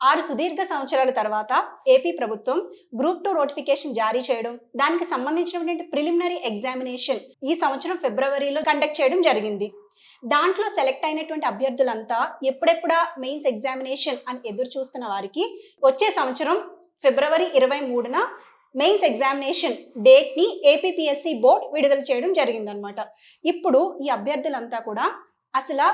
6 సుదీర్ఘ సంవత్సరాల తర్వాత ఏపీ ప్రభుత్వం గ్రూప్ 2 నోటిఫికేషన్ జారీ చేయడం, దానికి సంబంధించినటువంటి ప్రిలిమినరీ ఎగ్జామినేషన్ ఈ సంవత్సరం ఫిబ్రవరిలో కండక్ట్ చేయడం జరిగింది. దాంట్లో సెలెక్ట్ అయినటువంటి అభ్యర్థులంతా ఎప్పుడెప్పుడా మెయిన్స్ ఎగ్జామినేషన్ అని ఎదురు చూస్తున్న వారికి వచ్చే సంవత్సరం ఫిబ్రవరి 23న మెయిన్స్ ఎగ్జామినేషన్ డేట్ని ఏపీపీఎస్సీ బోర్డ్ విడుదల చేయడం జరిగిందనమాట. ఇప్పుడు ఈ అభ్యర్థులంతా కూడా అసలు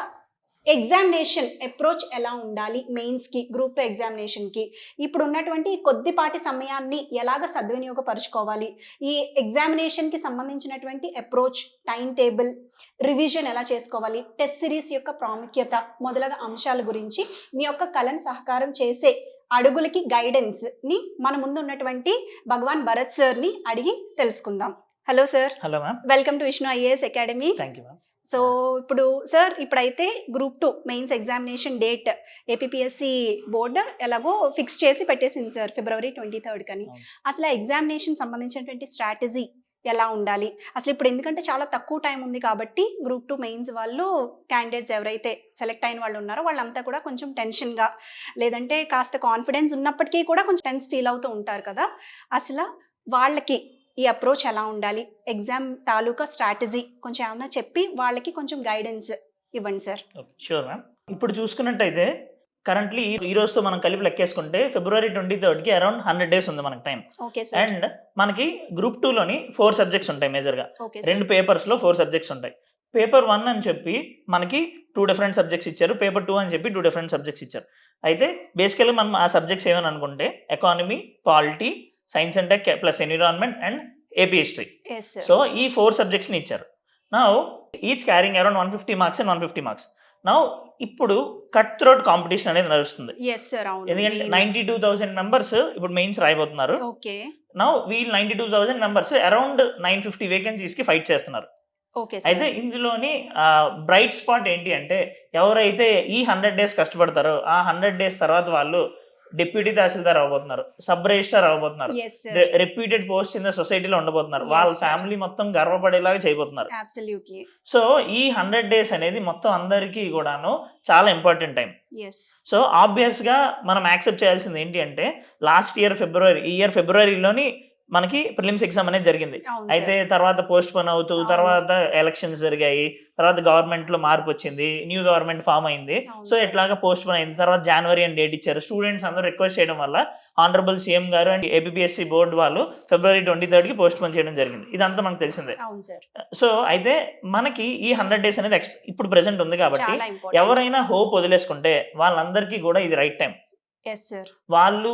ఎగ్జామినేషన్ అప్రోచ్ ఎలా ఉండాలి, మెయిన్స్కి గ్రూప్ 2 ఎగ్జామినేషన్కి ఇప్పుడు ఉన్నటువంటి కొద్దిపాటి సమయాన్ని ఎలాగ సద్వినియోగపరుచుకోవాలి, ఈ ఎగ్జామినేషన్కి సంబంధించినటువంటి అప్రోచ్, టైం టేబుల్, రివిజన్ ఎలా చేసుకోవాలి, టెస్ట్ సిరీస్ యొక్క ప్రాముఖ్యత మొదలగు అంశాల గురించి మీ యొక్క కళను సహకారం చేసే అడుగులకి గైడెన్స్ని మన ముందు ఉన్నటువంటి భగవాన్ భరత్ సార్ని అడిగి తెలుసుకుందాం. Hello sir. Hello ma'am. Welcome to Vishnu IAS academy. Thank you ma'am. So ఇప్పుడు సార్, ఇప్పుడైతే group 2 mains examination date APPSC board ఎలాగో ఫిక్స్ చేసి పెట్టేసింది సార్, ఫిబ్రవరి 23 కని. అసలు ఆ ఎగ్జామినేషన్ సంబంధించినటువంటి స్ట్రాటజీ ఎలా ఉండాలి అసలు ఇప్పుడు, ఎందుకంటే చాలా తక్కువ టైం ఉంది కాబట్టి గ్రూప్ 2 మెయిన్స్ వాళ్ళు క్యాండిడేట్స్ ఎవరైతే సెలెక్ట్ అయిన వాళ్ళు ఉన్నారో వాళ్ళంతా కూడా కొంచెం టెన్షన్గా, లేదంటే కాస్త కాన్ఫిడెన్స్ ఉన్నప్పటికీ కూడా కొంచెం టెన్స్ ఫీల్ అవుతూ ఉంటారు కదా. అసలు వాళ్ళకి ఈ అప్రోచ్ ఎలా ఉండాలి, ఎగ్జామ్ తాలూకా స్ట్రాటజీ కొంచెం ఏమన్నా చెప్పి వాళ్ళకి కొంచెం గైడెన్స్ ఇవ్వండి సార్. Sure ma'am. ఇప్పుడు చూసుకున్నట్టయితే కరెంట్లీ ఈ రోజుతో మనం కలిపి లెక్కేసుకుంటే ఫిబ్రవరి 23కి అరౌండ్ 100 డేస్ ఉంది మనకి టైం. Okay sir. అండ్ మనకి గ్రూప్ 2లోని 4 సబ్జెక్ట్స్ ఉంటాయి మేజర్గా. ఓకే. 2 పేపర్స్లో 4 సబ్జెక్ట్స్ ఉంటాయి. పేపర్ 1 అని చెప్పి మనకి 2 డిఫరెంట్ సబ్జెక్ట్స్ ఇచ్చారు, పేపర్ 2 అని చెప్పి 2 డిఫరెంట్ సబ్జెక్ట్స్ ఇచ్చారు. అయితే బేసికల్లీ మనం ఆ సబ్జెక్ట్స్ ఏమని అనుకుంటే economy, polity, science and tech plus environment and AP history. So ఈ 4 సబ్జెక్ట్స్ని ఇచ్చారు. Now each carrying around 150 marks and 150 marks. Now ఇప్పుడు కట్ త్రోట్ కాంపిటీషన్ అనేది నడుస్తుంది. ఎందుకంటే 92,000 మెంబర్స్ ఇప్పుడు మెయిన్స్ రాయబోతున్నారు. నౌ వీళ్ళు 92,000 మెంబర్స్ అరౌండ్ 950 వేకెన్సీస్కి ఫైట్ చేస్తున్నారు. అయితే ఇందులోని బ్రైట్ స్పాట్ ఏంటి అంటే ఎవరైతే ఈ 100 డేస్ కష్టపడతారో ఆ 100 డేస్ తర్వాత వాళ్ళు డిప్యూటీ తహసీల్దార్ అవ్వబోతున్నారు, సబ్ రిజిస్టర్ అవ్వబోతున్నారు, రెప్యూటెడ్ పోస్ట్ ఇన్ ద సొసైటీలో ఉండబోతున్నారు, వాళ్ళ ఫ్యామిలీ మొత్తం గర్వపడేలాగా చేయబోతున్నారు. సో ఈ 100 డేస్ అనేది మొత్తం అందరికీ కూడాను చాలా ఇంపార్టెంట్ టైం. సో ఆబ్వియస్ గా మనం యాక్సెప్ట్ చేయాల్సింది ఏంటి అంటే లాస్ట్ ఇయర్ ఫిబ్రవరిలోని మనకి ప్రిలిమ్స్ ఎగ్జామ్ అనేది జరిగింది. అయితే తర్వాత పోస్ట్ పోన్ అవుతూ తర్వాత ఎలక్షన్స్ జరిగాయి, తర్వాత గవర్నమెంట్ లో మార్పు వచ్చింది, న్యూ గవర్నమెంట్ ఫామ్ అయింది. సో ఇట్లాగా పోస్ట్ పోన్ అయింది. తర్వాత జనవరి అని డేట్ ఇచ్చారు. స్టూడెంట్స్ అందరూ రిక్వెస్ట్ చేయడం వల్ల ఆనరబుల్ సీఎం గారు అండ్ ఏపీపీఎస్సీ బోర్డు వాళ్ళు ఫిబ్రవరి 23కి పోస్ట్ పోన్ చేయడం జరిగింది. ఇదంతా మనకు తెలిసిందే. సో అయితే మనకి ఈ 100 డేస్ అనేది ఇప్పుడు ప్రెసెంట్ ఉంది కాబట్టి ఎవరైనా హోప్ వదిలేసుకుంటే వాళ్ళందరికీ కూడా ఇది రైట్ టైం. వాళ్ళు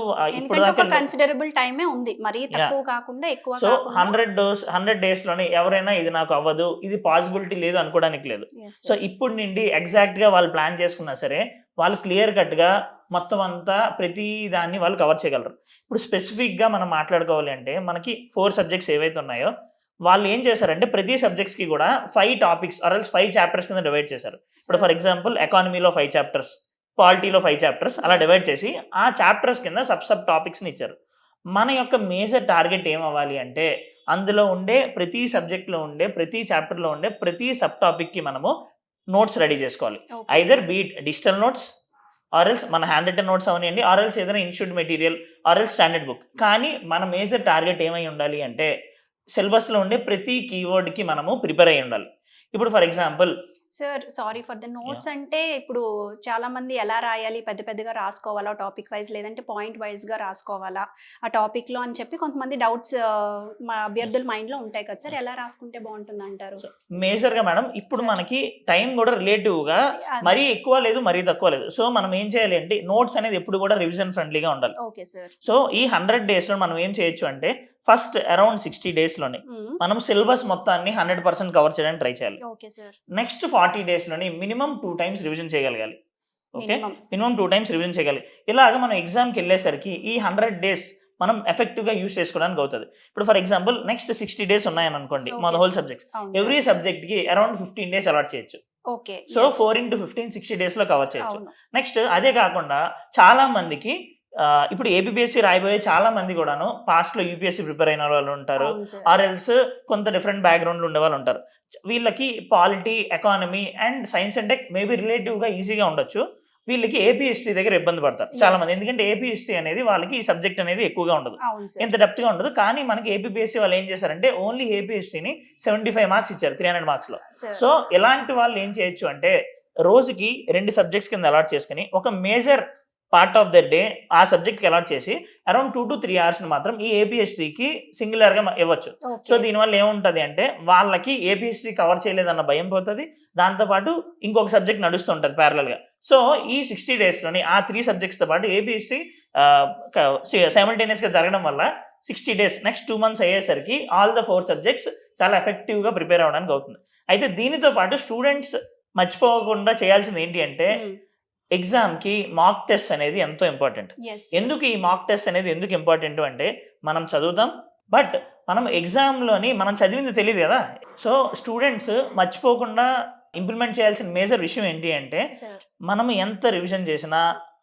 కన్సిడరబుల్ టైమే ఉంది, మరీ తక్కువ కాకుండా ఎక్కువ. సో 100 డేస్ లోనే ఎవరైనా ఇది నాకు అవ్వదు, ఇది పాసిబిలిటీ లేదు అనుకోవడానికి లేదు. సో ఇప్పుడు నుండి ఎగ్జాక్ట్ గా వాళ్ళు ప్లాన్ చేసుకున్నా సరే వాళ్ళు క్లియర్ కట్ గా మొత్తం అంతా ప్రతి దాన్ని వాళ్ళు కవర్ చేయగలరు. ఇప్పుడు స్పెసిఫిక్ గా మనం మాట్లాడుకోవాలి అంటే మనకి 4 సబ్జెక్ట్స్ ఏవైతే ఉన్నాయో వాళ్ళు ఏం చేశారంటే ప్రతి సబ్జెక్ట్స్ కి కూడా 5 టాపిక్స్ ఆర్ 5 చాప్టర్స్ కింద డివైడ్ చేశారు. ఇప్పుడు ఫర్ ఎగ్జాంపుల్ ఎకానమీలో 5 చాప్టర్స్, పాలిటీలో 5 చాప్టర్స్, అలా డివైడ్ చేసి ఆ చాప్టర్స్ కింద సబ్ టాపిక్స్ని ఇచ్చారు. మన యొక్క మేజర్ టార్గెట్ ఏమవ్వాలి అంటే అందులో ఉండే ప్రతి సబ్జెక్ట్లో ఉండే ప్రతి చాప్టర్లో ఉండే ప్రతి సబ్ టాపిక్కి మనము నోట్స్ రెడీ చేసుకోవాలి. ఐదర్ బీట్ డిజిటల్ నోట్స్ ఆర్ఎల్స్ మన హ్యాండ్ రిటన్ నోట్స్ అవనివ్వండి, ఆర్ఎల్స్ ఏదైనా ఇన్స్టిట్యూట్ మెటీరియల్ ఆర్ఎల్స్ స్టాండర్డ్ బుక్. కానీ మన మేజర్ టార్గెట్ ఏమై ఉండాలి అంటే సిలబస్లో ఉండే ప్రతి కీవర్డ్కి మనము ప్రిపేర్ అయ్యి ఉండాలి. ఇప్పుడు for example sir, sorry for the notes అంటే ఇప్పుడు చాలా మంది ఎలా రాయాలి, పెద్ద పెద్దగా రాసుకోవాలా టాపిక్ వైజ్, లేదంటే పాయింట్ వైజ్ గా రాసుకోవాలా ఆ టాపిక్ లో అని చెప్పి కొంతమంది డౌట్స్ మా అభ్యర్థుల మైండ్ లో ఉంటాయి కదా సార్, ఎలా రాసుకుంటే బాగుంటుంది అంటారు? మేజర్ గా మేడం ఇప్పుడు మనకి టైం కూడా రిలేటివ్ గా మరీ ఎక్కువ లేదు మరీ తక్కువ లేదు. సో మనం ఏం చేయాలి అంటే నోట్స్ అనేది ఎప్పుడు కూడా రివిజన్ ఫ్రెండ్లీగా ఉండాలి. Okay sir. సో ఈ 100 డేస్ లో మనం ఏం చేయొచ్చు అంటే ఫస్ట్ అరౌండ్ 60 డేస్ లోని మనం సిలబస్ మొత్తాన్ని 100% కవర్ చేయడానికి ట్రై చేయాలి. నెక్స్ట్ 40 డేస్ లోని మినిమం 2 టైమ్స్ రివిజన్ చేయగలగాలి. ఓకే, మినిమం 2 టైమ్స్ రివిజన్ చేయగలి. ఇలాగ మనం ఎగ్జామ్కి వెళ్ళేసరికి ఈ 100 డేస్ మనం ఎఫెక్టివ్ గా యూస్ చేసుకోవడానికి అవుతుంది. ఇప్పుడు ఫర్ ఎగ్జాంపుల్ నెక్స్ట్ 60 డేస్ ఉన్నాయని అనుకోండి, మన హోల్ సబ్జెక్ట్స్ ఎవ్రీ సబ్జెక్ట్ కి అరౌండ్ 15 డేస్ అలాట్ చేయొచ్చు. సో 4 into 15 60 డేస్ లో కవర్ చేయొచ్చు. నెక్స్ట్ అదే కాకుండా చాలా మందికి ఇప్పుడు ఏపీఎస్సీ రాయబోయే చాలా మంది కూడాను పాస్ట్ లో యూపీఎస్సీ ప్రిపేర్ అయిన వాళ్ళు ఉంటారు, ఆర్ఎల్స్ కొంత డిఫరెంట్ బ్యాక్గ్రౌండ్ ఉండే వాళ్ళు ఉంటారు. వీళ్ళకి polity, economy and science and tech maybe relative గా ఈజీగా ఉండొచ్చు. వీళ్ళకి ఏపీ హిస్టరీ దగ్గర ఇబ్బంది పడతారు చాలా మంది. Yes. ఎందుకంటే ఏపీ హిస్టరీ అనేది వాళ్ళకి ఈ సబ్జెక్ట్ అనేది ఎక్కువగా ఉండదు, అవును సార్. ఎంత డెప్త్ గా ఉండదు. కానీ మనకి ఏపీపీఎస్సీ వాళ్ళు ఏం చేశారంటే ఓన్లీ ఏపీ హిస్టరీని 75 మార్క్స్ ఇచ్చారు 300 మార్క్స్ లో. సార్ సో ఇలాంటి వాళ్ళు ఏం చేయొచ్చు అంటే రోజుకి 2 సబ్జెక్ట్స్ కింద అలాట్ చేసుకుని ఒక major part of the day ఆ సబ్జెక్ట్కి అలాట్ చేసి అరౌండ్ 2 to 3 hours మాత్రం ఈ ఏపీ హిస్టరీకి సింగులర్గా ఇవ్వచ్చు. So okay. దీనివల్ల ఏముంటుంది అంటే వాళ్ళకి ఏపీ హిస్టరీ కవర్ చేయలేదన్న భయం పోతుంది, దాంతోపాటు ఇంకొక సబ్జెక్ట్ నడుస్తుంటుంది ప్యారలల్గా. సో ఈ 60 daysలోని ఆ 3 సబ్జెక్ట్స్తో పాటు ఏపీ హిస్టరీ సైమల్టేనియస్గా జరగడం వల్ల 60 days నెక్స్ట్ 2 months అయ్యేసరికి ఆల్ ద 4 సబ్జెక్ట్స్ చాలా ఎఫెక్టివ్గా ప్రిపేర్ అవ్వడానికి అవుతుంది. అయితే దీనితో పాటు స్టూడెంట్స్ మర్చిపోకుండా చేయాల్సింది ఏంటి అంటే ఎగ్జామ్కి మాక్ టెస్ట్ అనేది ఎంతో ఇంపార్టెంట్. ఎస్. ఎందుకు ఈ మాక్ టెస్ట్ అనేది ఎందుకు ఇంపార్టెంట్ అంటే మనం చదువుతాం, బట్ మనం ఎగ్జామ్లోని మనం చదివింది తెలియదు కదా. సో స్టూడెంట్స్ మర్చిపోకుండా ఇంప్లిమెంట్ చేయాల్సిన మేజర్ విషయం ఏంటి అంటే సార్ మనం ఎంత రివిజన్ చేసినా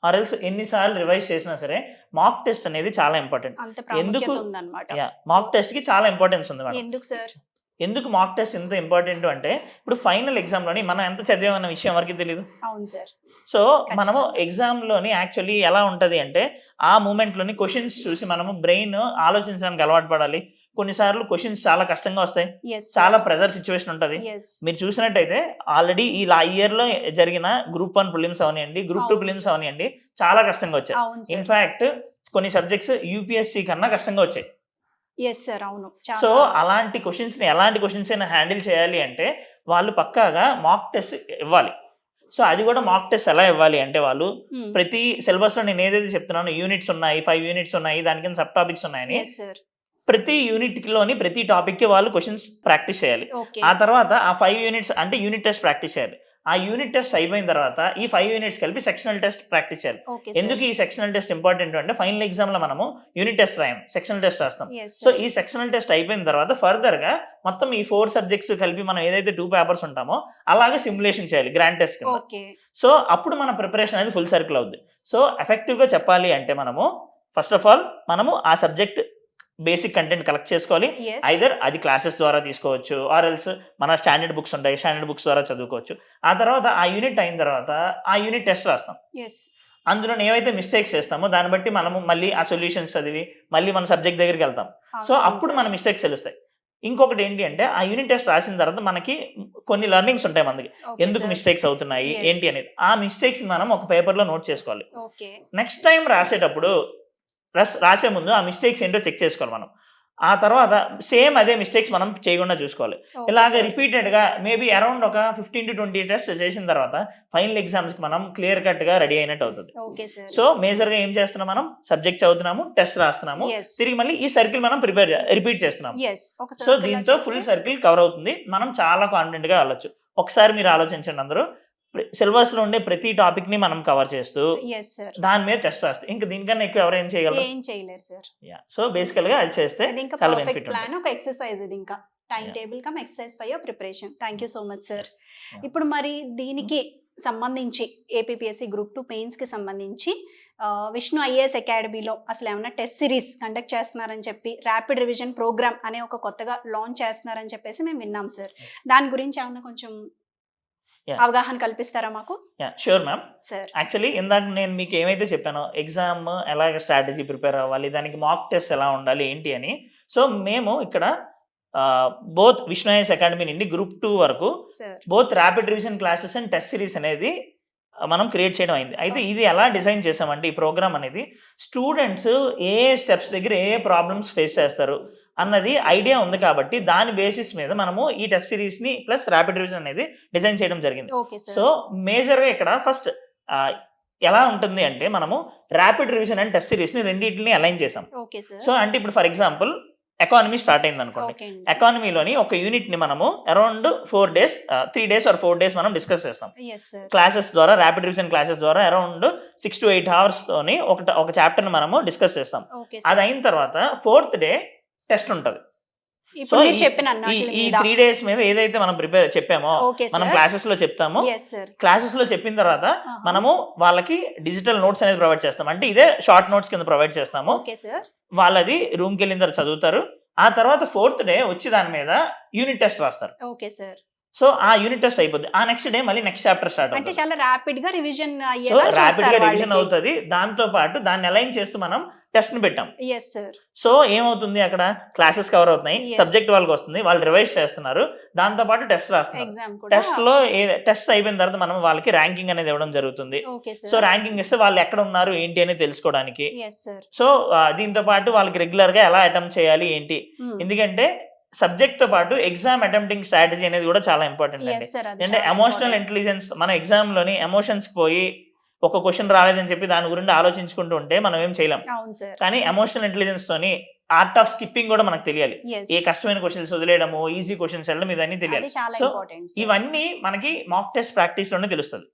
ఆర్ఎల్స్ ఎన్నిసార్లు రివైజ్ చేసినా సరే మాక్ టెస్ట్ అనేది చాలా ఇంపార్టెంట్. అంత ప్రాముఖ్యత ఎందుకు? ఉందన్నమాట. మాక్ టెస్ట్కి చాలా ఇంపార్టెన్స్ ఉంది మేడం. ఎందుకు సార్? ఎందుకు మాక్ టెస్ట్ ఎంత ఇంపార్టెంట్ అంటే ఇప్పుడు ఫైనల్ ఎగ్జామ్లోని మనం ఎంత చదివామన్న విషయం ఎవరికి తెలియదు. అవును సార్. సో మనము ఎగ్జామ్లోని యాక్చువల్లీ ఎలా ఉంటుంది అంటే ఆ మూమెంట్లోని క్వశ్చన్స్ చూసి మనము బ్రెయిన్ ఆలోచించడానికి అలవాటు పడాలి. కొన్నిసార్లు క్వశ్చన్స్ చాలా కష్టంగా వస్తాయి, ఎస్. చాలా ప్రెజర్ సిచ్యువేషన్ ఉంటుంది. ఎస్. మీరు చూసినట్టయితే ఆల్రెడీ ఈ ఇయర్లో జరిగిన గ్రూప్ 1 ప్రిలిమ్స్ అవనివ్వండి, గ్రూప్ 2 అవును ప్రిలిమ్స్ సార్. అవనివ్వండి, చాలా కష్టంగా వచ్చాయి. అవును సార్. ఇన్ఫ్యాక్ట్ కొన్ని సబ్జెక్ట్స్ యూపీఎస్సీ కన్నా కష్టంగా వచ్చాయి. Yes sir. అవును. సో చాలా అలాంటి క్వశ్చన్స్ని ఎలాంటి క్వశ్చన్స్ అయినా హ్యాండిల్ చేయాలి అంటే వాళ్ళు పక్కాగా మాక్ టెస్ట్ ఇవ్వాలి. సో అది కూడా మాక్ టెస్ట్ ఎలా ఇవ్వాలి అంటే వాళ్ళు ప్రతి సిలబస్లో నేను ఏదైతే చెప్తున్నానో యూనిట్స్ ఉన్నాయి, 5 యూనిట్స్ ఉన్నాయి, దాని కింద సబ్ టాపిక్స్ ఉన్నాయని ఎస్ సార్. ప్రతి యూనిట్లోని ప్రతి టాపిక్కి వాళ్ళు క్వశ్చన్స్ ప్రాక్టీస్ చేయాలి. ఓకే. ఆ తర్వాత ఆ 5 యూనిట్స్ అంటే యూనిట్ టెస్ట్ ప్రాక్టీస్ చేయాలి. ఆ యూనిట్ టెస్ట్ అయిపోయిన తర్వాత ఈ 5 యూనిట్స్ కలిపి సెక్షనల్ టెస్ట్ ప్రాక్టీస్ చేయాలి. ఓకే ఎందుకు ఈ సెక్షనల్ టెస్ట్ ఇంపార్టెంట్ అంటే ఫైనల్ ఎగ్జామ్లో మనము యూనిట్ టెస్ట్ రాయం, సెక్షనల్ టెస్ట్ రాస్తాం. ఎస్ సో ఈ సెక్షనల్ టెస్ట్ అయిపోయిన తర్వాత ఫర్దర్గా మొత్తం ఈ 4 సబ్జెక్ట్స్ కలిపి మనం ఏదైతే 2 పేపర్స్ ఉంటామో అలాగే సిమ్యులేషన్ చేయాలి గ్రాండ్ టెస్ట్ కింద. ఓకే. సో అప్పుడు మన ప్రిపరేషన్ అనేది ఫుల్ సర్కిల్ అవుద్ది. సో ఎఫెక్టివ్గా చెప్పాలి అంటే మనము ఫస్ట్ ఆఫ్ ఆల్ మనము ఆ సబ్జెక్ట్ బేసిక్ కంటెంట్ కలెక్ట్ చేసుకోవాలి. ఎస్. ఐదర్ అది క్లాసెస్ ద్వారా తీసుకోవచ్చు, ఆర్ ఎల్స్ మన స్టాండర్డ్ బుక్స్ ఉంటాయి, స్టాండర్డ్ బుక్స్ ద్వారా చదువుకోవచ్చు. ఆ తర్వాత ఆ యూనిట్ అయిన తర్వాత ఆ యూనిట్ టెస్ట్ రాస్తాం. ఎస్. అందులో ఏవైతే మిస్టేక్స్ చేస్తామో దాన్ని బట్టి మనము మళ్ళీ ఆ సొల్యూషన్స్ చదివి మళ్ళీ మన సబ్జెక్ట్ దగ్గరికి వెళ్తాం. సో అవును అప్పుడు సార్. మన మిస్టేక్స్ తెలుస్తాయి. ఇంకొకటి ఏంటి అంటే ఆ యూనిట్ టెస్ట్ రాసిన తర్వాత మనకి కొన్ని లెర్నింగ్స్ ఉంటాయి మనకి, ఓకే ఎందుకు సార్. మిస్టేక్స్ అవుతున్నాయి Yes. ఏంటి అనేది. ఆ మిస్టేక్స్ మనం ఒక పేపర్లో నోట్ చేసుకోవాలి. ఓకే. నెక్స్ట్ టైం రాసేటప్పుడు రాసే ముందు ఆ మిస్టేక్స్ ఏంటో చెక్ చేసుకోవాలి మనం. ఆ తర్వాత సేమ్ అదే మిస్టేక్స్ మనం చేయకుండా చూసుకోవాలి. ఓకే ఇలాగ సార్. రిపీటెడ్గా మేబీ అరౌండ్ ఒక 15 to 20 టెస్ట్ చేసిన తర్వాత ఫైనల్ ఎగ్జామ్స్కి మనం క్లియర్ కట్గా రెడీ అయినట్టు అవుతుంది. Okay sir. సో మేజర్గా ఏం చేస్తున్నాం, మనం సబ్జెక్ట్ చదువుతున్నాము, టెస్ట్ రాస్తున్నాము, ఎస్. తిరిగి మళ్ళీ ఈ సర్కిల్ మనం రిపీట్ చేస్తున్నాము. ఎస్. ఒక సో circle లా దీంతో చేస్తే- ఫుల్ సర్కిల్ కవర్ అవుతుంది. మనం చాలా కాన్ఫిడెంట్గా వెళ్ళొచ్చు. ఒకసారి మీరు ఆలోచించండి అందరూ, సిలబస్లో ఉండే ప్రతి టాపిక్ని మనం కవర్ చేస్తూ ఎస్ సార్. దాని మీద టెస్ట్ రాస్తే ఇంకా దీనికన్నా ఎక్కువ ఎవరు ఏం చేయగలరు. ఏం చేయలేరు సార్. సో బేసికల్గా అది చేస్తే ఇది ఇంకా చాలా పర్ఫెక్ట్ బెనిఫిట్ ఉంటుంది. ప్లాన్, ఒక ఎక్సర్సైజ్ ఇది ఇంకా time Yeah. Table come exercise for your preparation. Thank you so much sir. Yeah. ఇప్పుడు మరి దీనికి సంబంధించి ఏపీపీఎస్సీ గ్రూప్ 2 మెయిన్స్కి సంబంధించి విష్ణు ఐఏఎస్ అకాడమీలో అసలు ఏమైనా టెస్ట్ సిరీస్ కండక్ట్ చేస్తున్నారని చెప్పి ర్యాపిడ్ రివిజన్ ప్రోగ్రామ్ అనే ఒక కొత్తగా లాంచ్ చేస్తున్నారని చెప్పేసి మేము విన్నాం సార్. దాని గురించి ఏమైనా కొంచెం Yeah. అవగాహన కల్పిస్తారా మాకు? Sure ma'am. సార్ యాక్చువల్లీ ఇందాక నేను మీకు ఏమైతే చెప్పానో ఎగ్జామ్ ఎలాగ స్ట్రాటజీ ప్రిపేర్ అవ్వాలి, దానికి మాక్ టెస్ట్ ఎలా ఉండాలి ఏంటి అని. సో మేము ఇక్కడ బోత్ విష్ణు ఐఏఎస్ అకాడమీ నుండి గ్రూప్ 2 వరకు sir. Both rapid revision classes and test series అనేది మనం క్రియేట్ చేయడం అయింది. అయితే ఇది ఎలా డిజైన్ చేసామంటే ఈ ప్రోగ్రామ్ అనేది స్టూడెంట్స్ ఏ స్టెప్స్ దగ్గర ఏ ప్రాబ్లమ్స్ ఫేస్ చేస్తారు అన్నది ఐడియా ఉంది కాబట్టి దాని బేసిస్ మీద మనము ఈ టెస్ట్ సిరీస్ని ప్లస్ ర్యాపిడ్ రివిజన్ అనేది డిజైన్ చేయడం జరిగింది. Okay sir. సో మేజర్గా ఇక్కడ ఫస్ట్ ఎలా ఉంటుంది అంటే మనము ర్యాపిడ్ రివిజన్ అండ్ టెస్ట్ సిరీస్ని రెండింటిని అలైన్ చేసాం. Okay sir. సో అంటే ఇప్పుడు ఫర్ ఎగ్జాంపుల్ ఎకానమీ స్టార్ట్ అయింది అనుకోండి. ఓకే అండి. ఎకానమీలోని ఒక యూనిట్ని మనము around 4 days 3 days or 4 days మనం డిస్కస్ చేస్తాం ఎస్ సార్. క్లాసెస్ ద్వారా, ర్యాపిడ్ రివిజన్ క్లాసెస్ ద్వారా అరౌండ్ 6 to 8 hours తోని ఒక చాప్టర్ని మనము డిస్కస్ చేస్తాం. ఓకే అది సార్. అయిన తర్వాత 4th day టెస్ట్ ఉంటుంది. ఇప్పుడు మీరు ఈ- చెప్పిన ఈ అన్నట్ల ఈ మీద 3 days మీద ఏదైతే మనం చెప్పామో ఓకే మనం సార్. క్లాసెస్ లో చెప్తామో, ఎస్ సార్. క్లాసెస్ లో చెప్పిన తర్వాత ఆహా. మనము వాళ్ళకి డిజిటల్ నోట్స్ అనేది ప్రొవైడ్ చేస్తాం. అంటే ఇదే షార్ట్ నోట్స్ కింద ప్రొవైడ్ చేస్తాము. Okay sir. వాళ్ళది రూమ్కి వెళ్ళిన తర్వాత చదువుతారు. ఆ తర్వాత 4th day వచ్చి దాని మీద యూనిట్ టెస్ట్ రాస్తారు. Okay sir. సో ఆ యూనిట్ టెస్ట్ అయిపోద్ది. ఆ నెక్స్ట్ డే మళ్ళీ నెక్స్ట్ చాప్టర్ స్టార్ట్ అంటే అవుతుంది. చాలా ర్యాపిడ్ గా రివిజన్ సో అయ్యేలా ర్యాపిడ్ గా చూస్తారు రివిజన్ వాళ్ళకి. అవుతుంది. దాంతో పాటు దాన్ని అలైన్ చేస్తూ మనం టెస్ట్ ని పెట్టాం. Yes sir. సో ఏమవుతుంది, అక్కడ క్లాసెస్ కవర్ అవుతున్నాయి, Yes. సబ్జెక్ట్ వాళ్ళకి వస్తుంది, వాళ్ళు రివైజ్ చేస్తున్నారు, దాంతో పాటు టెస్ట్ రాస్తున్నారు. ఎగ్జామ్ కూడా. టెస్ట్ లో టెస్ట్ అయిపోయిన తర్వాత మనం వాళ్ళకి ర్యాంకింగ్ అనేది ఇవ్వడం జరుగుతుంది. Okay so sir. ర్యాంకింగ్ ఇస్తే వాళ్ళు ఎక్కడ ఉన్నారు ఏంటి అని తెలుసుకోవడానికి. Yes sir. సో దీంతో పాటు వాళ్ళకి రెగ్యులర్ గా ఎలా అటెంప్ట్ చేయాలి ఏంటి, ఎందుకంటే సబ్జెక్ట్ తో పాటు ఎగ్జామ్ అటెంప్టింగ్ స్ట్రాటజీ అనేది కూడా చాలా ఇంపార్టెంట్ అండి. Yes sir. అది అంటే చాలా ఎమోషనల్ important. ఇంటెలిజెన్స్, మన ఎగ్జామ్ లోని ఎమోషన్స్ పోయి ఒక క్వశ్చన్ రాలేదని చెప్పి దాని గురించి ఆలోచించుకుంటూ ఉంటే మనం ఏం చేయలేం. అవును సార్. కానీ ఎమోషనల్ ఇంటెలిజెన్స్ తోని ఆర్ట్ ఆఫ్ స్కిప్పింగ్ కూడా మనకు తెలియాలి. Yes. ఏ కష్టమైన క్వశ్చన్స్ వదిలేయడము, ఈజీ క్వశ్చన్స్ వెళ్ళడం, ఇవన్నీ తెలియాలి. అది చాలా సో ఇంపార్టెంట్. ఇవన్నీ మనకి మాక్ టెస్ట్ ప్రాక్టీస్ లోనే తెలుస్తుంది.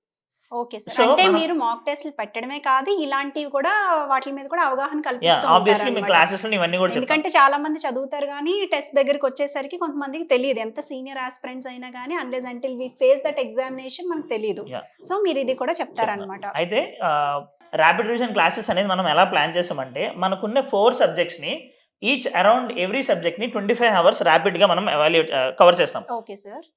Okay sir. So, అంటే మనం- మీరు మాక్ టెస్ట్లు పెట్టడమే కాదు, ఇలాంటివి కూడా వాటి మీద కూడా అవగాహన కల్పిస్తూ ఆబ్వియస్లీ మీ ఉంటారన్నమాట. క్లాసెస్ లో ఇవన్నీ కూడా చెప్తాం. ఎందుకంటే చాలా మంది చదువుతారు కానీ టెస్ట్ దగ్గరికి వచ్చేసరికి కొంతమందికి తెలియదు. ఎంత సీనియర్ ఆస్పిరెంట్స్ అయినా కానీ unless until we face that examination మనకు తెలియదు. Yeah. సో మీరు ఇది కూడా చెప్తారనమాట. అయితే ర్యాపిడ్ రివిజన్ క్లాసెస్ అనేది మనం ఎలా ప్లాన్ చేసామంటే, మనకున్న 4 సబ్జెక్ట్స్ ని ఈచ్ అరౌండ్ ఎవ్రీ సబ్జెక్ట్ ని 25 అవర్స్ ర్యాపిడ్ గా మనం కవర్ చేస్తాం. Okay sir.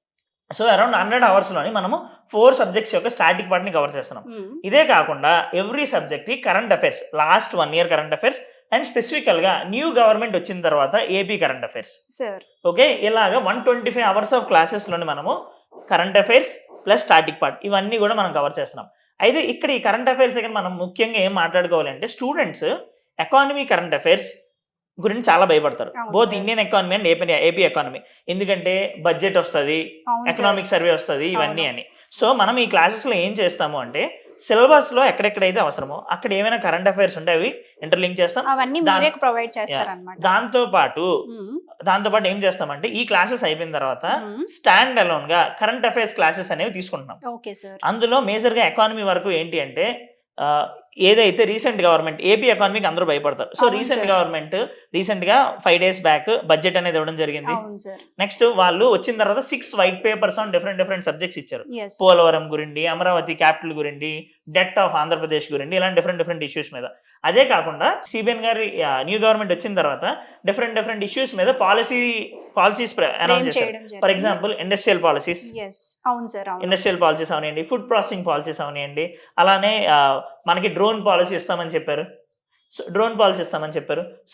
So around 100 hours లోని మనము 4 సబ్జెక్ట్స్ యొక్క స్టాటిక్ పార్ట్ ని కవర్ చేస్తున్నాం. ఇదే కాకుండా ఎవ్రీ సబ్జెక్ట్ కి current affairs, last 1 year current affairs and స్పెసిఫికల్ గా న్యూ గవర్నమెంట్ వచ్చిన తర్వాత AP current affairs. Sir. Okay, ఇలాగా 125 అవర్స్ ఆఫ్ క్లాసెస్ లోని మనము current affairs plus static part ఇవన్నీ కూడా మనం కవర్ చేస్తున్నాం. అయితే ఇక్కడ ఈ కరెంట్ అఫైర్స్ దగ్గర మనం ముఖ్యంగా ఏం మాట్లాడుకోవాలంటే, స్టూడెంట్స్ ఎకానమీ కరెంట్ అఫైర్స్ గురించి చాలా భయపడతారు. అవును both sir. Indian economy and AP economy. ఎందుకంటే బడ్జెట్ వస్తుంది, అవును సార్. ఎకనామిక్ సర్వే వస్తుంది, ఇవన్నీ అవును. అని. సో మనం ఈ క్లాసెస్ లో ఏం చేస్తాము అంటే, సిలబస్ లో ఎక్కడెక్కడైతే అవసరమో అక్కడ ఏమైనా కరెంట్ అఫైర్స్ ఉంటే అవి ఇంటర్లింక్ చేస్తాం. అవన్నీ మీరే ప్రొవైడ్ చేస్తారన్నమాట. దాంతో పాటు ఏం చేస్తామంటే, ఈ క్లాసెస్ అయిపోయిన తర్వాత స్టాండ్ అలోన్ గా కరెంట్ అఫైర్స్ క్లాసెస్ అనేవి తీసుకుంటున్నాం. Okay sir. అందులో మేజర్ గా ఎకానమీ వరకు ఏంటి అంటే, ఏదైతే రీసెంట్ గవర్నమెంట్ ఏపీ ఎకానమీకి అందరూ భయపడతారు. సో అవును రీసెంట్ సార్. గవర్నమెంట్ రీసెంట్ గా 5 days బ్యాక్ బడ్జెట్ అనేది ఇవ్వడం జరిగింది. అవును సార్. నెక్స్ట్ వాళ్ళు వచ్చిన తర్వాత 6 white papers on different subjects ఇచ్చారు. ఎస్. పోలవరం గురించి, అమరావతి క్యాపిటల్ గురించి, డెట్ ఆఫ్ ఆంధ్రప్రదేశ్ గురించి, ఇలాంటి డిఫరెంట్ ఇష్యూస్ మీద. అదే కాకుండా సిబిఎన్ గారి న్యూ గవర్నమెంట్ వచ్చిన తర్వాత డిఫరెంట్ ఇష్యూస్ మీద పాలసీస్ అనౌన్స్ చేశారు. చేయడం ఫర్ జరిగింది. Example industrial policies, yes. అవును సార్. అవును. ఇండస్ట్రియల్ పాలసీస్ అవనివ్వండి, ఫుడ్ ప్రాసెసింగ్ పాలసీస్ అవనివ్వండి, అలానే మనకి డ్రోన్ పాలసీ ఇస్తామని చెప్పారు.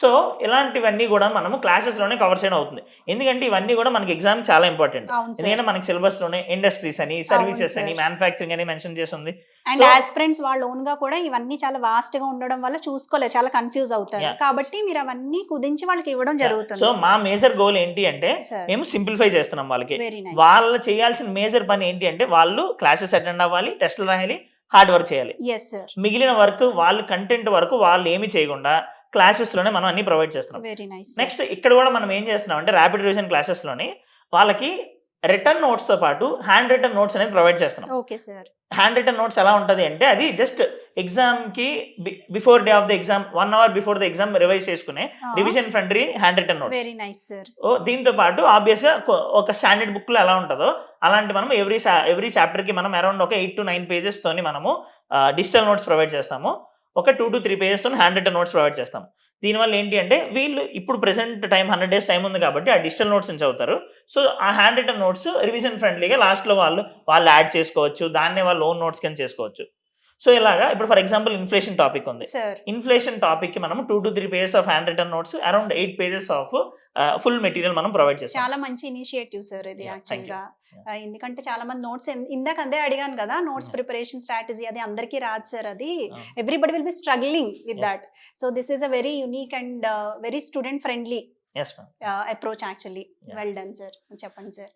సో ఇలాంటివన్నీ కూడా మనము క్లాసెస్ లోనే కవర్ చేయడం అవుతుంది. ఎందుకంటే ఇవన్నీ కూడా మనకి ఎగ్జామ్ చాలా ఇంపార్టెంట్. అవును సార్. ఎందుకంటే మనకి సిలబస్ లోనే ఇండస్ట్రీస్ అని, సర్వీసెస్ అని, సార్. మ్యానుఫ్యాక్చరింగ్ అని మెన్షన్ చేసి ఉంది. అండ్ So- ఆస్పిరెంట్స్ వాళ్ళ ఓన్ గా కూడా ఇవన్నీ చాలా వాస్ట్ గా ఉండడం వల్ల చూసుకోలేదు, చాలా కన్ఫ్యూజ్ అవుతారు. Yeah. కాబట్టి మీరు అవన్నీ కుదించి వాళ్ళకి ఇవ్వడం జరుగుతుంది. సో మా మేజర్ గోల్ ఏంటి అంటే, సార్. మేము సింప్లిఫై చేస్తున్నాం వాళ్ళకి. Very nice. వాళ్ళు చేయాల్సిన మేజర్ పని ఏంటి అంటే, వాళ్ళు క్లాసెస్ అటెండ్ అవ్వాలి, టెస్టులు రాయాలి, హార్డ్ వర్క్ చేయాలి. Yes sir. మిగిలిన వర్క్ వాళ్ళు కంటెంట్ వరకు వాళ్ళు ఏమి చేయకుండా క్లాసెస్ లోనే మనం అన్ని ప్రొవైడ్ చేస్తున్నాం. Very nice. నెక్స్ట్ ఇక్కడ కూడా మనం ఏం చేస్తున్నాం అంటే, ర్యాపిడ్ రివిజన్ క్లాసెస్ లోని వాళ్ళకి రిటర్న్ నోట్స్ తో పాటు హ్యాండ్ రిటర్న్ నోట్స్ అనేది ప్రొవైడ్ చేస్తున్నాం. Okay sir. Handwritten notes ఎలా ఉంటుంది అంటే, అది జస్ట్ ఎగ్జామ్ కి before day of the exam 1 hour before the exam revise చేసుకునే revision friendly handwritten notes. Very nice sir. దీంతో పాటు ఆబ్వియస్ గా ఒక స్టాండర్డ్ బుక్ లో ఎలా ఉంటుందో అలాంటి మనం ఎవ్రీ చాప్టర్ కి మనం అరౌండ్ ఒక 8 to 9 pages తోని మనము డిజిటల్ నోట్స్ ప్రొవైడ్ చేస్తాము. ఒక 2 to 3 pages తో హ్యాండ్ రిటర్న్ నోట్స్ ప్రొవైడ్ చేస్తాము. దీనివల్ల ఏంటి అంటే, వీళ్ళు ఇప్పుడు ప్రెసెంట్ టైం 100 days టైం ఉంది కాబట్టి ఆ డిజిటల్ నోట్స్ నుంచి చదువుతారు. సో ఆ హ్యాండ్ రిటర్న్ నోట్స్ రివిజన్ ఫ్రెండ్లీగా లాస్ట్ లో వాళ్ళు యాడ్ చేసుకోవచ్చు, దాన్నే వాళ్ళు ఓన్ నోట్స్ కింద చేసుకోవచ్చు. సో ఇలాగా ఇప్పుడు ఫర్ ఎగ్జాంపుల్ ఇన్ఫ్లేషన్ టాపిక్ ఉంది. సార్. ఇన్ఫ్లేషన్ టాపిక్ కి మనం 2 to 3 pages of hand written notes, around 8 pages of full material మనం ప్రొవైడ్ చేస్తాం. చాలా మంచి ఇనిషియేటివ్ సార్ ఇది Yeah, యాక్చువల్ thank గా. Yeah. ఎందుకంటే చాలా మంది నోట్స్ ఇందాక అదే అడిగాను కదా, నోట్స్ ప్రిపరేషన్ స్ట్రాటజీ అది అందరికీ రాదు సార్. అది everybody will be struggling with Yes. That. So this is a very unique and very student friendly yes ma'am. Approach actually. Yeah. Well done sir. చెప్పండి సార్.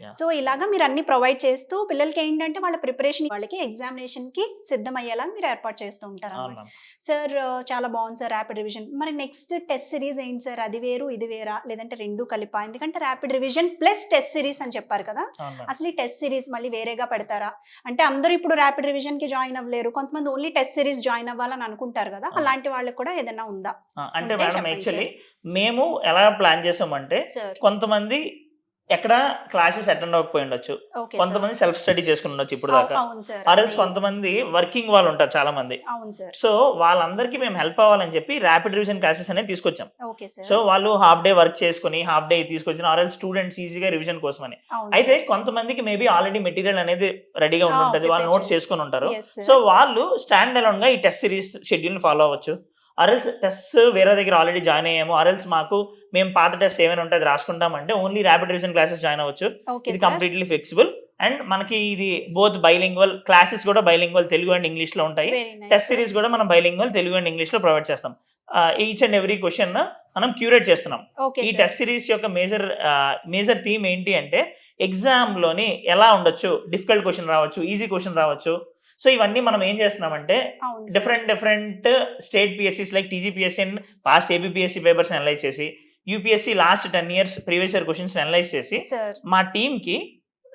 Yeah. సో ఇలాగా మీరు అన్ని provide చేస్తూ పిల్లలకి ఏంటంటే వాళ్ళ ప్రిపరేషన్ వాళ్ళకి ఎగ్జామినేషన్ కి సిద్ధమయ్యేలా మీరు ఏర్పాటు చేస్తూ ఉంటారు అవును అన్నమాట. మ్యామ్. సార్ చాలా బాగుంది సార్ ర్యాపిడ్ రివిజన్. మరి నెక్స్ట్ టెస్ట్ సిరీస్ ఏంటి సార్? అది వేరు ఇది వేరా, లేదంటే రెండు కలిపా? ఎందుకంటే rapid revision plus test series అని చెప్పారు కదా, అవును మ్యామ్. అసలు ఈ టెస్ట్ సిరీస్ మళ్ళీ వేరేగా పెడతారా? అంటే అందరూ ఇప్పుడు ర్యాపిడ్ రివిజన్ కి జాయిన్ అవ్వలేరు, కొంతమంది ఓన్లీ టెస్ట్ సిరీస్ జాయిన్ అవ్వాలని అనుకుంటారు కదా, అవును. అలాంటి వాళ్ళకి కూడా ఏదైనా ఉందా? అంటే ఉంటే మేడం చెప్పండి యాక్చువల్లీ మేము ఎలా ప్లాన్ చేసామంటే, సార్. కొంతమంది ఎక్కడ క్లాసెస్ అటెండ్ అవ్వకపోయి ఉండొచ్చు, ఓకే కొంతమంది సెల్ఫ్ స్టడీ చేసుకుని ఉండొచ్చు ఇప్పుడు దాకా, అవును సార్ ఆర్ఎల్స్ కొంతమంది వర్కింగ్ వాళ్ళు ఉంటారు చాలా మంది. అవును సార్ సో వాళ్ళందరికీ మేము హెల్ప్ అవ్వాలని చెప్పి ర్యాపిడ్ రివిజన్ క్లాసెస్ అనేది తీసుకొచ్చాం. ఓకే సార్ సో వాళ్ళు హాఫ్ డే వర్క్ చేసుకుని హాఫ్ డే తీసుకొచ్చిన ఆర్ఎల్ స్టూడెంట్స్ ఈజీగా రివిజన్ కోసమని. అవును అయితే సార్ కొంతమందికి మేబీ ఆల్రెడీ మెటీరియల్ అనేది రెడీగా ఉంటుంది, వాళ్ళు prepare నోట్స్ చేసుకొని ఉంటారు. ఎస్ సో సార్ వాళ్ళు స్టాండ్ అలోన్ గా ఈ టెస్ట్ సిరీస్ షెడ్యూల్ ఫాలో అవ్వచ్చు. ఆర్ఎల్స్ టెస్ట్ వేరే దగ్గర ఆల్రెడీ జాయిన్ అయ్యాము, ఆర్ఎల్స్ మాకు మేము పాత టెస్ట్ ఏమైనా ఉంటే అది రాసుకుంటామంటే only rapid revision classes join అవ్వచ్చు. ఓకే ఇది సార్ కంప్లీట్లీ ఫ్లెక్సిబుల్ అండ్ మనకి ఇది బోత్ బైలింగ్వల్ క్లాసెస్ కూడా బైలింగ్వల్ తెలుగు అండ్ ఇంగ్లీష్ లో ఉంటాయి. వెరీ టెస్ట్ నైస్ సిరీస్ కూడా మనం బైలింగ్వల్ తెలుగు అండ్ ఇంగ్లీష్ లో ప్రొవైడ్ చేస్తాం. ఈచ్ అండ్ ఎవ్రీ క్వశ్చన్ మనం క్యూరేట్ చేస్తున్నాం. ఓకే ఈ సార్ టెస్ట్ సిరీస్ యొక్క మేజర్ థీమ్ ఏంటి అంటే ఎగ్జామ్ లోని ఎలా ఉండొచ్చు, డిఫికల్ట్ క్వశ్చన్ రావచ్చు, ఈజీ క్వశ్చన్ రావచ్చు. సో ఇవన్నీ మనం ఏం చేస్తున్నామంటే అవును సార్ డిఫరెంట్ స్టేట్ పిఎస్సీస్ like TGPSC and past APPSC papers analyse చేసి, UPSC last 10 years previous year questions analyse చేసి సార్ మా టీమ్ కి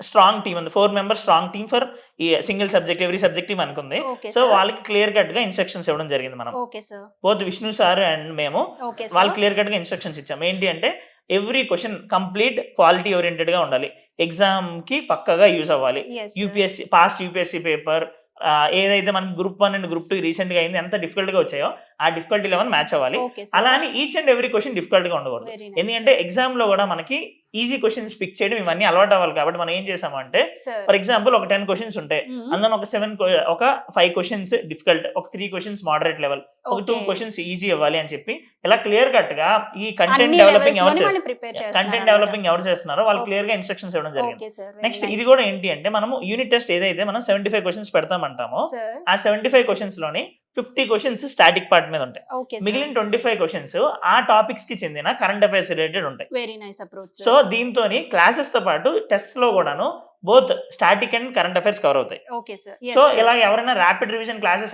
స్ట్రాంగ్ టీమ్ ఉంది, 4 members స్ట్రాంగ్ టీమ్ ఫర్ ఈ single subject every subject team అనుకుంది. ఓకే సో సార్ వాళ్ళకి clear cut గా instructions ఇవ్వడం జరిగింది. మనం okay sir both Vishnu sir and మేము ఓకే వాళ్ళు సార్ క్లియర్ కట్ గా ఇన్స్ట్రక్షన్స్ ఇచ్చాం. ఏంటి అంటే every question complete quality oriented గా ఉండాలి, ఎగ్జామ్ కి పక్కగా యూజ్ అవ్వాలి. Yes UPSC past UPSC paper ఏదైతే మనకి గ్రూప్ 1 అండ్ గ్రూప్ 2 రీసెంట్ గా అయింది ఎంత డిఫికల్ట్ గా వచ్చాయో ఆ డిఫికల్టీ లెవెల్ మ్యాచ్ అవ్వాలి. ఓకే అలా సార్ అని each and every question difficult గా ఉండకూడదు. వెరీ ఎందుకంటే ఎగ్జామ్ లో కూడా మనకి ఈజీ క్వశ్చన్స్ పిక్ చేయడం ఇవన్నీ అలవాటు అవ్వాలి. కాబట్టి మనం ఏం చేసామంటే సార్ ఫర్ ఎగ్జాంపుల్ ఒక 10 క్వశ్చన్స్ ఉంటాయి, అందులో ఒక 5 క్వశ్చన్స్ డిఫికల్ట్, ఒక 3 క్వశ్చన్స్ మోడరేట్ లెవెల్, ఒక 2 క్వశ్చన్స్ ఈజీ ఇవ్వాలి అని చెప్పి ఇలా క్లియర్ కట్ గా ఈ కంటెంట్ డెవలపింగ్ ఎవరు చేస్తున్నారో వాళ్ళు క్లియర్ గా ఇన్స్ట్రక్షన్స్ ఇవ్వడం జరిగింది. ఓకే సార్ నెక్స్ట్ ఇది కూడా ఏంటి అంటే మనము యూనిట్ టెస్ట్ ఏదైతే మనం 75 క్వశ్చన్స్ పెడతామంటామో సార్ ఆ 75 క్వశ్చన్స్ లోని 50 క్వశ్చన్స్ స్టాటిక్ పార్ట్ మీద ఉంటాయి, ఓకే సార్ మిగిలిన 25 క్వశ్చన్స్ ఆ టాపిక్స్ కి చెందిన కరెంట్ అఫైర్స్ రిలేటెడ్ ఉంటాయి. వెరీ నైస్ అప్రోచ్ సో దీంతో క్లాసెస్ తో పాటు టెస్ట్ లో కూడాను both static and current affairs cover అవుతాయి. ఓకే సార్ సో ఇలా ఎవరైనా ర్యాపిడ్ రివిజన్ క్లాసెస్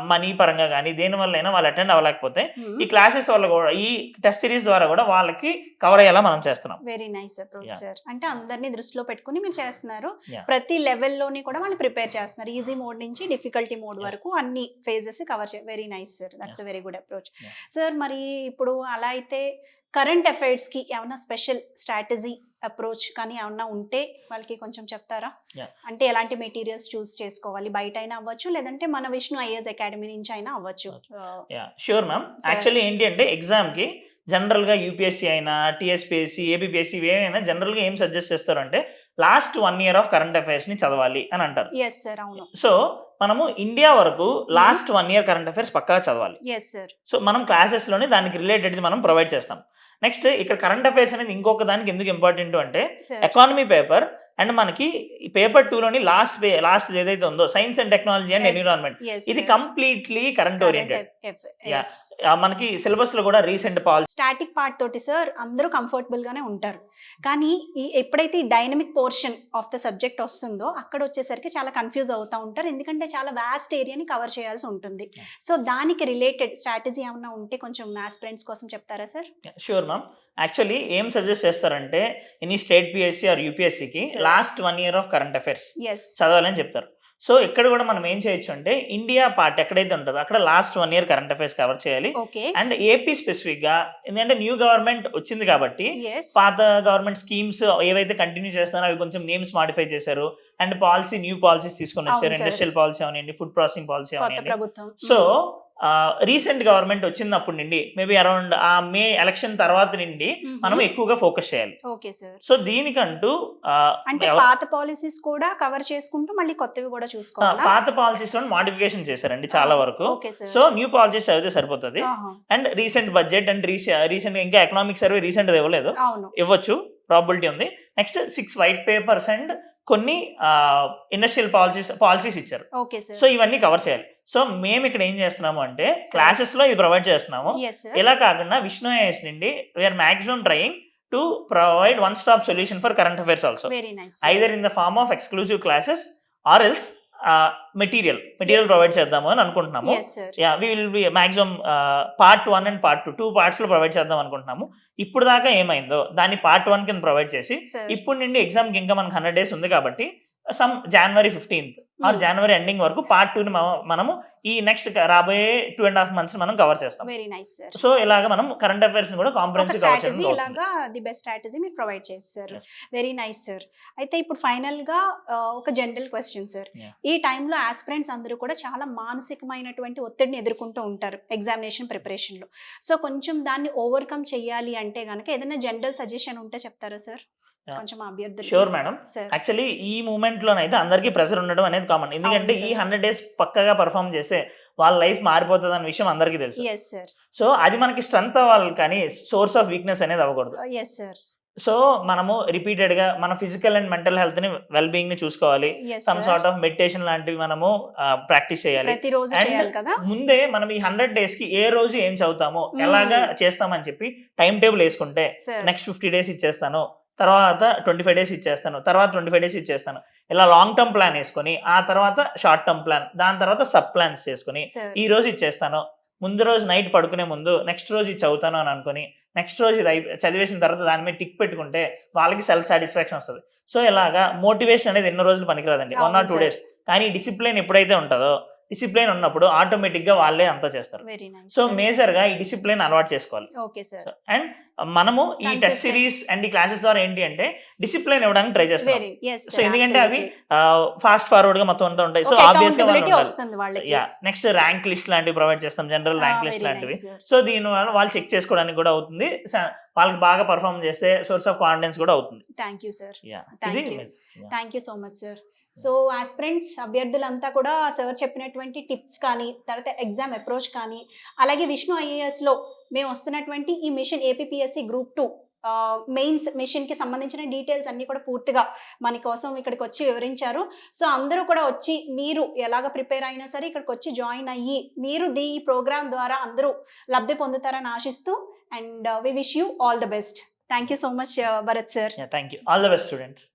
మనీ పరంగా కానీ దేని వల్ల అయినా వాళ్ళు అటెండ్ అవ్వలేకపోతే ఈ క్లాసెస్ వల్ల కూడా ఈ టెస్ట్ సిరీస్ ద్వారా కూడా వాళ్ళకి కవర్ అయ్యేలా మనం చేస్తున్నాం. Very nice approach Yeah. Sir. అంటే అందరినీ దృష్టిలో పెట్టుకుని మీరు చేస్తున్నారు, Yeah. ప్రతి లెవెల్లోని కూడా వాళ్ళు ప్రిపేర్ చేస్తున్నారు, ఈజీ మోడ్ నుంచి డిఫికల్టీ మోడ్ Yeah. వరకు అన్ని ఫేజెస్ కవర్ చేయాలి. Very nice sir, that's very good approach Yeah. Sir. మరి ఇప్పుడు అలా అయితే కరెంట్ అఫైర్స్ కి ఏమైనా స్పెషల్ స్ట్రాటజీ అప్రోచ్ కానీ ఏమన్నా ఉంటే వాళ్ళకి కొంచెం చెప్తారా? Yeah. అంటే ఎలాంటి మెటీరియల్స్ చూస్ చేసుకోవాలి, బయట అయినా అవ్వచ్చు లేదంటే మన విష్ణు ఐఏఎస్ అకాడమీ నుంచి అయినా అవ్వచ్చు. Sure ma'am. యాక్చువల్లీ ఏంటి అంటే ఎగ్జామ్ కి జనరల్ గా యూపీఎస్సీ అయినా టీఎస్పీఎస్సీ ఏబిపిఎస్సీ ఏమైనా జనరల్ గా ఏం సజెస్ట్ చేస్తారంటే last 1 year of current affairs ని చదవాలి అని అంటారు. ఎస్ సార్, అవును. సో మనము ఇండియా వరకు లాస్ట్ 1 year కరెంట్ అఫైర్స్ పక్కాగా చదవాలి. Yes sir. సో మనం క్లాసెస్ లోనే దానికి రిలేటెడ్ మనం ప్రొవైడ్ చేస్తాం. నెక్స్ట్ ఇక్కడ కరెంట్ అఫైర్స్ అనేది ఇంకొక దానికి ఎందుకు ఇంపార్టెంట్ అంటే సార్ ఎకానమీ పేపర్ అండ్ మనకి పేపర్ 2 లోని లాస్ట్ ఏదైతే ఉందో science and technology and Yes. Environment, yes ఇది కంప్లీట్లీ కరెంట్ ఓరియంటెడ్. ఎస్. మనకి సిలబస్ లో కూడా రీసెంట్ పాలసీ స్టాటిక్ పార్ట్ తోటి సార్ అందరూ కంఫర్టబుల్ గానే ఉంటారు, కానీ ఎప్పుడైతే ఈ dynamic portion of the subject వస్తుందో అక్కడ వచ్చేసరికి చాలా కన్ఫ్యూజ్ అవుతూ ఉంటారు, ఎందుకంటే చాలా వాస్ట్ ఏరియాని కవర్ చేయాల్సి ఉంటుంది. సో దానికి రిలేటెడ్ స్ట్రాటజీ ఏమన్నా ఉంటే కొంచెం మ్యాథ్స్ ఫ్రెండ్స్ కోసం చెప్తారా సార్? Sure ma'am. యాక్చువల్లీ ఏం సజెస్ట్ చేస్తారంటే ఎనీ స్టేట్ పిఎస్సీ ఆర్ యూపీఎస్సీకి Sir. Last 1 year of current affairs yes. చదవాలని చెప్తారు. సో ఇక్కడ కూడా మనం ఏం చేయొచ్చు అంటే ఇండియా పార్ట్ ఎక్కడైతే ఉంటుందో అక్కడ last 1 year current affairs cover చేయాలి. ఓకే. అండ్ ఏపీ స్పెసిఫిక్ గా ఎందుకంటే న్యూ గవర్నమెంట్ వచ్చింది కాబట్టి ఎస్. పాత గవర్నమెంట్ స్కీమ్స్ ఏవైతే కంటిన్యూ చేస్తున్నారో అవి కొంచెం నేమ్స్ మాడిఫై చేశారు అండ్ న్యూ పాలసీస్ తీసుకొని వచ్చారు. అవును, sir. ఇండస్ట్రియల్ పాలసీ అవనండి, ఫుడ్ ప్రాసెసింగ్ పాలసీ కొత్త అవనండి. ప్రభుత్వం. సో రీసెంట్ గవర్నమెంట్ వచ్చినప్పుడు నుండి మేబీ అరౌండ్ ఆ మే ఎలక్షన్ తర్వాత నుండి మనం ఎక్కువగా ఫోకస్ చేయాలి. Okay sir. సో దీనికంటూ అంటే పాత పాలసీస్ కూడా కవర్ చేసుకుంటూ మళ్ళీ కొత్తవి కూడా చూసుకోవాలా? పాత పాలసీస్ లో మాడిఫికేషన్ చేశారండి చాలా వరకు. Okay sir. So new policies చదివితే సరిపోతుంది. And recent budget and recent గా ఇంకా ఎకనామిక్ సర్వే రీసెంట్ ఇవ్వలేదు, అవును. ఇవ్వచ్చు, ప్రాబిలిటీ ఉంది. నెక్స్ట్ 6 వైట్ పేపర్స్ అండ్ కొన్ని ఇండస్ట్రియల్ పాలసీస్ ఇచ్చారు. Okay sir. సో ఇవన్నీ కవర్ చేయాలి. సో మేము ఇక్కడ ఏం చేస్తున్నాము అంటే క్లాసెస్ లో ఇది ప్రొవైడ్ చేస్తున్నాము. Yes sir. ఇలా కాకుండా విష్ణు ఐఏఎస్ నుండి we're maximum trying to provide one stop solution for current affairs also, very nice. Either in the form of exclusive classes or else material provide చేద్దాము అని అనుకుంటున్నాము. Yes sir. Ya we will be maximum part 1 and part 2 parts లో provide చేద్దాం అనుకుంటున్నాము. ఇప్పుడు దాకా ఏమైందో దాన్ని పార్ట్ 1 కింద ప్రొవైడ్ చేసి సార్. ఇప్పుడు నుండి ఎగ్జామ్ కి ఇంకా మనకు 100 days ఉంది కాబట్టి సమ్ జనవరి 15th ఆర్ జనవరి ఎండింగ్ వరకు పార్ట్ 2ని మనము ఈ నెక్స్ట్ రాబోయే 2.5 months మనం కవర్ చేస్తాం. Very nice sir. సో ఇలాగా మనం కరెంట్ అఫైర్స్ కూడా ఒక కాంప్రహెన్సివ్ కవర్ స్ట్రాటజీ చేయడం ఇలాగా ది బెస్ట్ స్ట్రాటజీ మీరు ప్రొవైడ్ చేస్తారు. Yes. Very nice sir. అయితే ఇప్పుడు ఫైనల్ గా ఒక జనరల్ క్వశ్చన్ సార్. Yeah. ఈ టైంలో ఆస్పిరెంట్స్ అందరూ కూడా చాలా మానసికమైనటువంటి ఒత్తిడిని ఎదుర్కొంటూ ఉంటారు ఎగ్జామినేషన్ ప్రిపరేషన్ లో. సో కొంచెం దాన్ని ఓవర్కమ్ చేయాలి అంటే గనక ఏదైనా జనరల్ సజెషన్ ఉంటే చెప్తారా సార్? Yeah. కొంచెం అభ్యర్థులు. Sure madam. సార్. యాక్చువల్లీ ఈ మూమెంట్ లోనైతే అందరికీ ప్రెషర్ ఉండడం అనేది కామన్. ఎందుకంటే అవును ఈ sir. 100 days పక్కగా పర్ఫామ్ చేస్తే వాళ్ళ లైఫ్ మారిపోతుంది అన్న విషయం అందరికీ తెలుసు. Yes sir. సో అది మనకి స్ట్రెంత్ అవ్వాలి కానీ సోర్స్ ఆఫ్ వీక్నెస్ అనేది అవ్వకూడదు. Yes sir. సో మనము రిపీటెడ్ గా మన ఫిజికల్ అండ్ మెంటల్ హెల్త్ ని వెల్ బీయింగ్ ని చూసుకోవాలి. Yes some sir. Sort of meditation లాంటివి మనము ప్రాక్టీస్ చేయాలి. ప్రతిరోజు And చేయాలి కదా. ముందే మనం ఈ 100 days కి ఏ రోజు ఏం చదువుతామో Hmm. ఎలాగా చేస్తామని చెప్పి టైం టేబుల్ వేసుకుంటే సార్. నెక్స్ట్ 50 days ఇచ్చేస్తాను, తర్వాత 25 days ఇచ్చేస్తాను, తర్వాత 25 days ఇచ్చేస్తాను, ఇలా లాంగ్ టర్మ్ ప్లాన్ వేసుకొని ఆ తర్వాత షార్ట్ టర్మ్ ప్లాన్, దాని తర్వాత సబ్ ప్లాన్స్ చేసుకుని సార్. ఈ రోజు ఇచ్చేస్తాను, ముందు రోజు నైట్ పడుకునే ముందు నెక్స్ట్ రోజు ఇది చదువుతాను అని అనుకుని నెక్స్ట్ రోజు ఇది చదివేసిన తర్వాత దాని మీద టిక్ పెట్టుకుంటే వాళ్ళకి సెల్ఫ్ సాటిస్ఫాక్షన్ వస్తుంది. సో ఇలాగా మోటివేషన్ అనేది ఎన్నో రోజులు పనికిరాదండి, 1 or 2 అవును days. కానీ డిసిప్లిన్ ఎప్పుడైతే ఉంటుందో డిసిప్లిన్ ఉన్నప్పుడు ఆటోమేటిక్ గా వాళ్ళే అంతా చేస్తారు. Very nice. సో మేజర్ గా ఈ డిసిప్లిన్ అలవాటు చేసుకోవాలి. Okay sir. అండ్ మనము ఈ టెస్ట్ Consistent. సిరీస్ అండ్ ఈ క్లాసెస్ ద్వారా ఏంటి అంటే డిసిప్లిన్ ఇవ్వడానికి ట్రై చేస్తాం. వెరీ ఎస్ సో ఎందుకంటే అవి ఫాస్ట్ ఫార్వర్డ్ గా మొత్తం అంతా ఉంటాయి. సో ఆబ్వియస్ గా అకౌంటబిలిటీ వస్తుంది వాళ్ళకి. యా నెక్స్ట్ ర్యాంక్ లిస్ట్ లాంటివి ప్రొవైడ్ చేస్తాం, జనరల్ ర్యాంక్ లిస్ట్ లాంటివి. Very nice. సో దీని వల్ల వాళ్ళు చెక్ చేసుకోవడానికి కూడా అవుతుంది, వాళ్ళకి బాగా పర్ఫార్మ్ చేస్తే సోర్స్ ఆఫ్ కాన్ఫిడెన్స్ కూడా అవుతుంది. Thank you sir. Yeah Thank ఇది you. Thank you so much sir. So aspirants అభ్యర్థులంతా కూడా సార్ చెప్పినటువంటి టిప్స్ కానీ తర్వాత ఎగ్జామ్ అప్రోచ్ కానీ అలాగే విష్ణు ఐఏఎస్లో మేము వస్తున్నటువంటి ఈ మిషన్ ఏపీపీఎస్సీ గ్రూప్ 2 మెయిన్స్ మిషన్కి సంబంధించిన డీటెయిల్స్ అన్నీ కూడా పూర్తిగా మన కోసం ఇక్కడికి వచ్చి వివరించారు. సో అందరూ కూడా వచ్చి మీరు ఎలాగ ప్రిపేర్ అయినా సరే ఇక్కడికి వచ్చి జాయిన్ అయ్యి మీరు ఈ ప్రోగ్రామ్ ద్వారా అందరూ లబ్ధి పొందుతారని ఆశిస్తూ and we wish you all the best. Thank you so much Bharat sir. Thank you. All the best students.